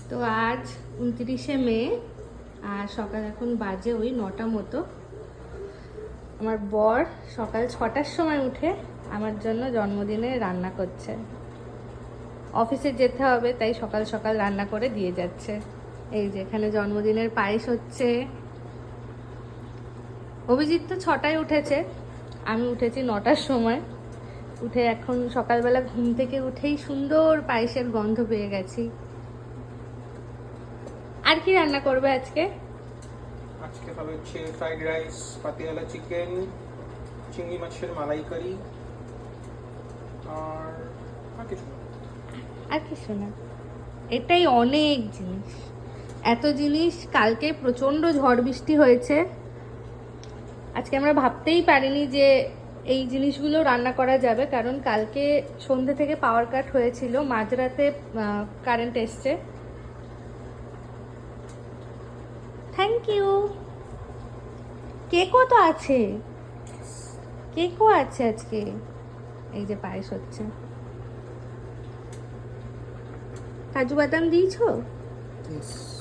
তো আজ 29শে মে আর সকাল এখন বাজে ওই 9টা মতো। আমার বর সকাল 6টার সময় উঠে আমার জন্য জন্মদিনে রান্না করছে। অফিসে যেতে হবে তাই সকাল সকাল রান্না করে দিয়ে যাচ্ছে। এই যে এখানে জন্মদিনের পায়েস হচ্ছে। অভিজিৎ তো 6টায় উঠেছে, আমি উঠেছি 9টার সময়। উঠে এখন সকালবেলা ঘুম থেকে উঠেই সুন্দর পায়েসের গন্ধ পেয়ে গেছি। আর কি রান্না করবে আজকে? আজকে হবে হচ্ছে ফ্রাইড রাইস, পাতিয়ালা চিকেন, চিংড়ি মাছের মালাইকারি আর কিছু না। আর কিছু না, এটাই অনেক জিনিস। এত জিনিস। কালকে প্রচণ্ড ঝড় বৃষ্টি হয়েছে। আজকে আমরা ভাবতেই পারিনি যে এই জিনিসগুলো রান্না করা যাবে, কারণ কালকে সন্ধ্যে থেকে পাওয়ার কাট হয়েছিল, মাঝরাতে কারেন্ট এসছে। Thank you. কেকও তো আছে, কেকও আছে আজকে। এই যে পায়েস হচ্ছে। কাজু বাদাম দিয়েছো? Yes.